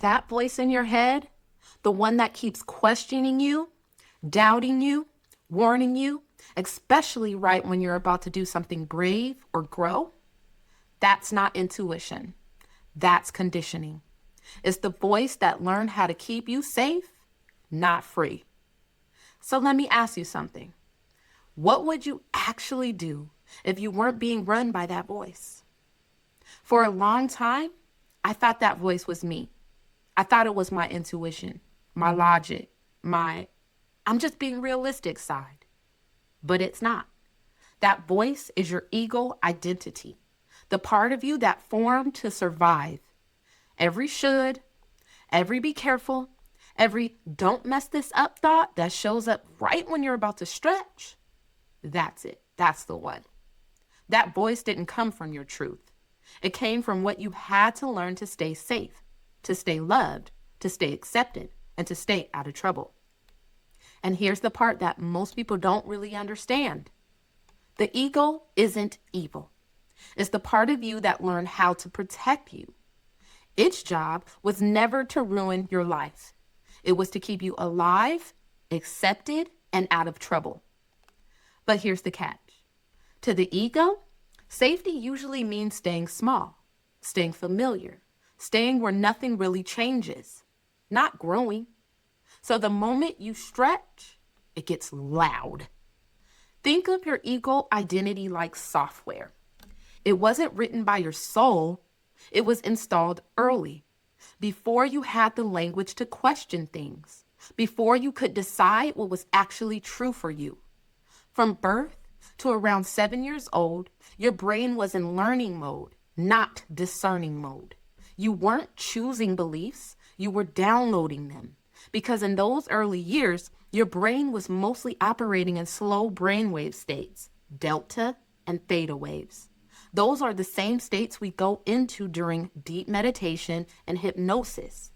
that voice in your head, the one that keeps questioning you, doubting you, warning you, especially right when you're about to do something brave or grow, that's not intuition. That's conditioning. It's the voice that learned how to keep you safe, not free. So let me ask you something. What would you actually do if you weren't being run by that voice? For a long time, I thought that voice was me. I thought it was my intuition, my logic, I'm just being realistic side. But it's not. That voice is your ego identity, the part of you that formed to survive. Every should, every be careful, every don't mess this up thought that shows up right when you're about to stretch, that's it. That's the one. That voice didn't come from your truth. It came from what you had to learn to stay safe, to stay loved, to stay accepted, and to stay out of trouble. And here's the part that most people don't really understand. The ego isn't evil. It's the part of you that learned how to protect you. Its job was never to ruin your life. It was to keep you alive, accepted, and out of trouble. But here's the catch. To the ego, safety usually means staying small, staying familiar, staying where nothing really changes, not growing. So the moment you stretch, it gets loud. Think of your ego identity like software. It wasn't written by your soul. It was installed early, before you had the language to question things, before you could decide what was actually true for you. From birth to around 7 years old, your brain was in learning mode, not discerning mode. You weren't choosing beliefs, you were downloading them. Because in those early years, your brain was mostly operating in slow brainwave states, delta and theta waves. Those are the same states we go into during deep meditation and hypnosis.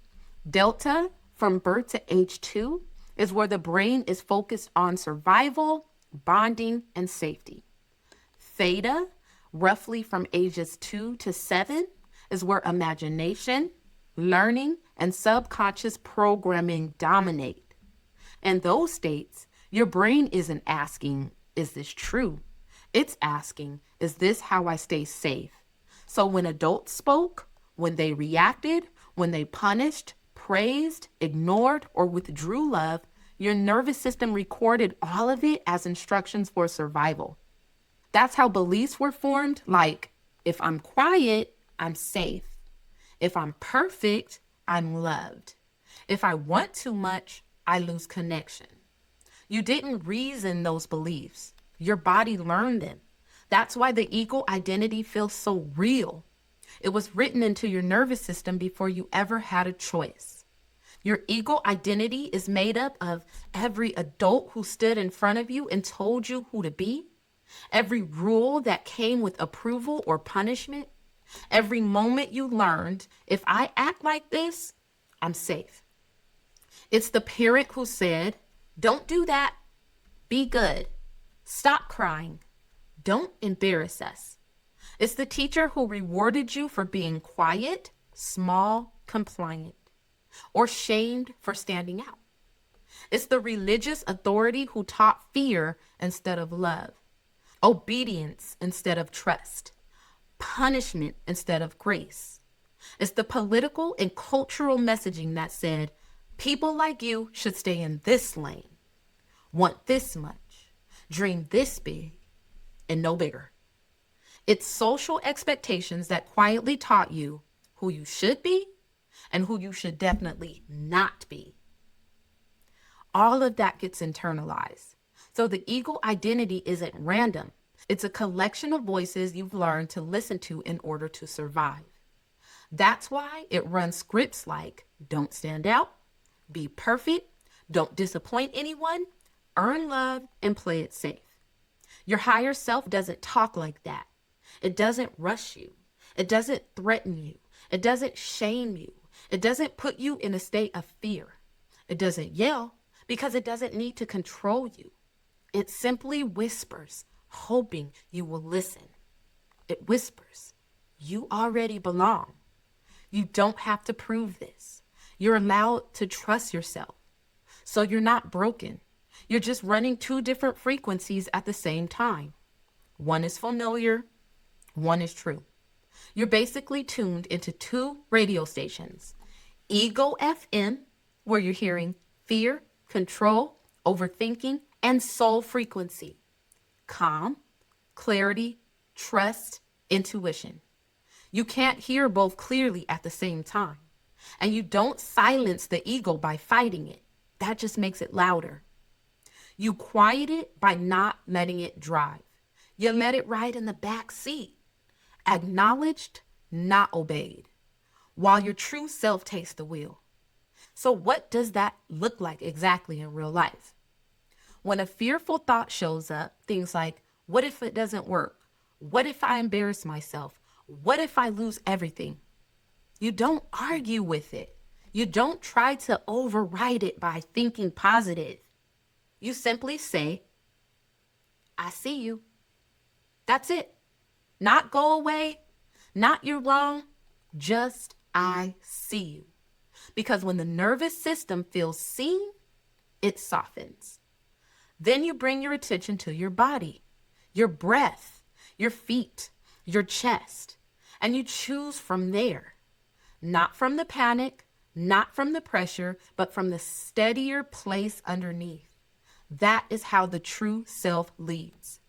Delta, from birth to age 2, is where the brain is focused on survival, bonding, and safety. Theta, roughly from ages 2 to 7, is where imagination, learning, and subconscious programming dominate. In those states, your brain isn't asking, is this true? It's asking, is this how I stay safe? So when adults spoke, when they reacted, when they punished, praised, ignored, or withdrew love, your nervous system recorded all of it as instructions for survival. That's how beliefs were formed, like, if I'm quiet, I'm safe. If I'm perfect, I'm loved. If I want too much, I lose connection. You didn't reason those beliefs. Your body learned them. That's why the ego identity feels so real. It was written into your nervous system before you ever had a choice. Your ego identity is made up of every adult who stood in front of you and told you who to be, every rule that came with approval or punishment, every moment you learned, if I act like this, I'm safe. It's the parent who said, don't do that, be good, stop crying, don't embarrass us. It's the teacher who rewarded you for being quiet, small, compliant, or shamed for standing out. It's the religious authority who taught fear instead of love, obedience instead of trust, punishment instead of grace. It's the political and cultural messaging that said, people like you should stay in this lane, want this much, dream this big, and no bigger. It's social expectations that quietly taught you who you should be and who you should definitely not be. All of that gets internalized. So the ego identity isn't random. It's a collection of voices you've learned to listen to in order to survive. That's why it runs scripts like, don't stand out, be perfect, don't disappoint anyone, earn love, and play it safe. Your higher self doesn't talk like that. It doesn't rush you. It doesn't threaten you. It doesn't shame you. It doesn't put you in a state of fear. It doesn't yell because it doesn't need to control you. It simply whispers, hoping you will listen. It whispers, you already belong. You don't have to prove this. You're allowed to trust yourself. So you're not broken. You're just running two different frequencies at the same time. One is familiar, one is true. You're basically tuned into two radio stations. Ego FM, where you're hearing fear, control, overthinking, and soul frequency. Calm, clarity, trust, intuition. You can't hear both clearly at the same time. And you don't silence the ego by fighting it. That just makes it louder. You quiet it by not letting it drive. You let it ride in the back seat. Acknowledged, not obeyed. While your true self takes the wheel. So what does that look like exactly in real life? When a fearful thought shows up, things like, what if it doesn't work? What if I embarrass myself? What if I lose everything? You don't argue with it. You don't try to override it by thinking positive. You simply say, I see you. That's it. Not go away, not you're wrong, just I see you. Because when the nervous system feels seen, it softens. Then you bring your attention to your body, your breath, your feet, your chest, and you choose from there. Not from the panic, not from the pressure, but from the steadier place underneath. That is how the true self leads.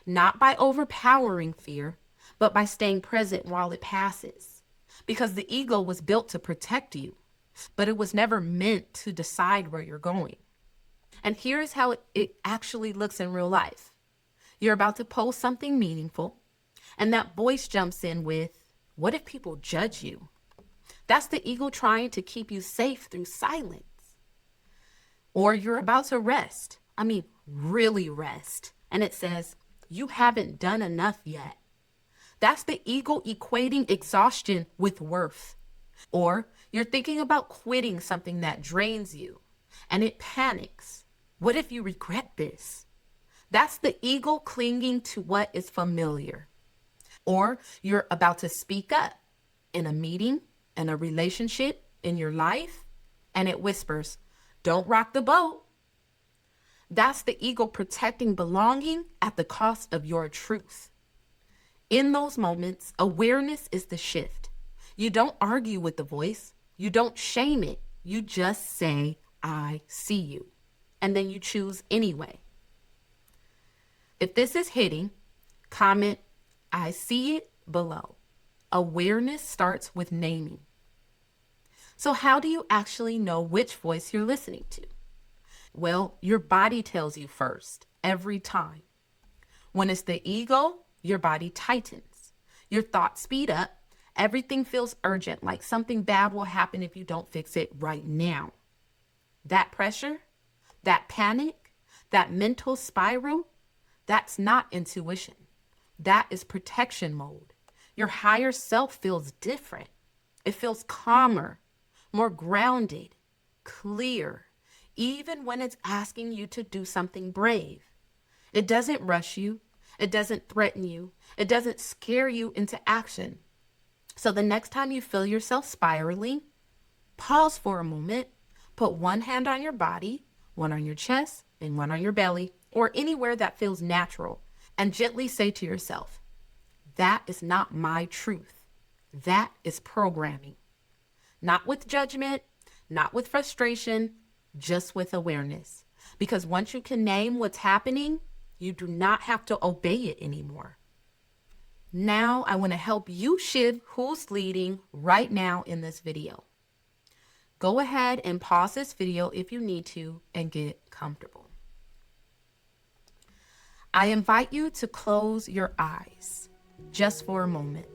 Not by overpowering fear, but by staying present while it passes. Because the ego was built to protect you, but it was never meant to decide where you're going. And here's how it actually looks in real life. You're about to post something meaningful, and that voice jumps in with, what if people judge you? That's the ego trying to keep you safe through silence. Or you're about to rest. Really rest. And it says, you haven't done enough yet. That's the ego equating exhaustion with worth. Or you're thinking about quitting something that drains you, and it panics. What if you regret this? That's the ego clinging to what is familiar. Or you're about to speak up in a meeting, in a relationship, in your life, and it whispers, don't rock the boat. That's the ego protecting belonging at the cost of your truth. In those moments, awareness is the shift. You don't argue with the voice. You don't shame it. You just say, I see you. And then you choose anyway. If this is hitting, comment, I see it below. Awareness starts with naming. So how do you actually know which voice you're listening to? Well, your body tells you first, every time. When it's the ego, your body tightens. Your thoughts speed up. Everything feels urgent, like something bad will happen if you don't fix it right now. That pressure, that panic, that mental spiral, that's not intuition. That is protection mode. Your higher self feels different. It feels calmer, more grounded, clear, even when it's asking you to do something brave. It doesn't rush you. It doesn't threaten you. It doesn't scare you into action. So the next time you feel yourself spiraling, pause for a moment, put one hand on your body, one on your chest, and one on your belly, or anywhere that feels natural, and gently say to yourself, that is not my truth. That is programming. Not with judgment, not with frustration, just with awareness. Because once you can name what's happening, you do not have to obey it anymore. Now I want to help you shift who's leading right now in this video. Go ahead and pause this video if you need to and get comfortable. I invite you to close your eyes just for a moment.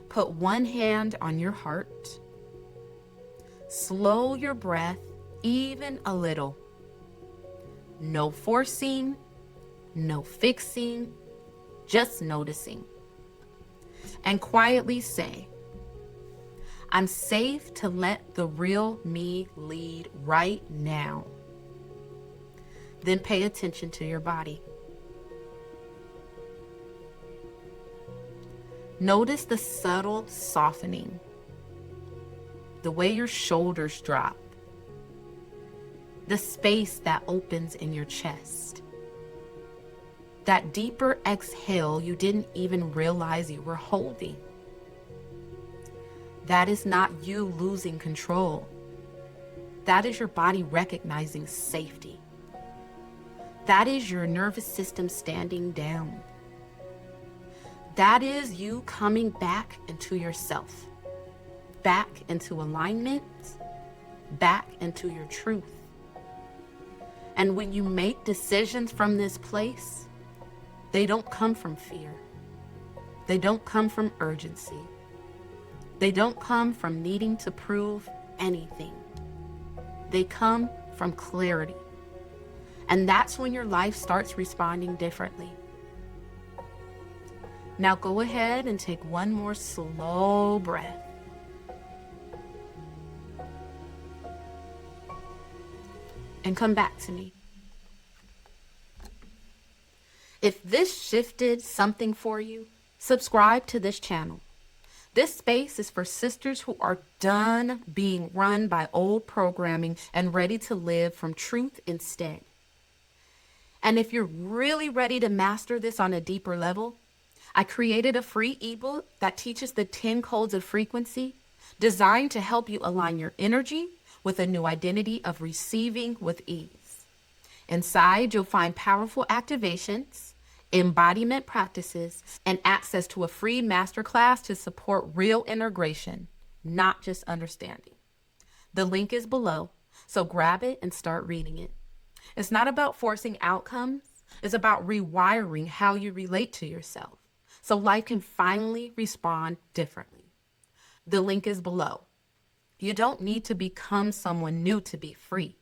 Put one hand on your heart. Slow your breath even a little. No forcing, no fixing, just noticing. And quietly say, I'm safe to let the real me lead right now. Then pay attention to your body. Notice the subtle softening, the way your shoulders drop, the space that opens in your chest, that deeper exhale you didn't even realize you were holding. That is not you losing control. That is your body recognizing safety. That is your nervous system standing down. That is you coming back into yourself, back into alignment, back into your truth. And when you make decisions from this place, they don't come from fear. They don't come from urgency. They don't come from needing to prove anything. They come from clarity. And that's when your life starts responding differently. Now go ahead and take one more slow breath. And come back to me. If this shifted something for you, subscribe to this channel. This space is for sisters who are done being run by old programming and ready to live from truth instead. And if you're really ready to master this on a deeper level, I created a free ebook that teaches the 10 codes of frequency designed to help you align your energy with a new identity of receiving with ease. Inside, you'll find powerful activations, embodiment practices, and access to a free masterclass to support real integration, not just understanding. The link is below, so grab it and start reading it. It's not about forcing outcomes. It's about rewiring how you relate to yourself so life can finally respond differently. The link is below. You don't need to become someone new to be free.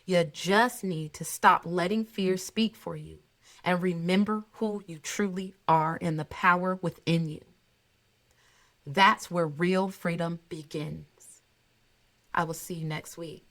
You just need to stop letting fear speak for you and remember who you truly are and the power within you. That's where real freedom begins. I will see you next week.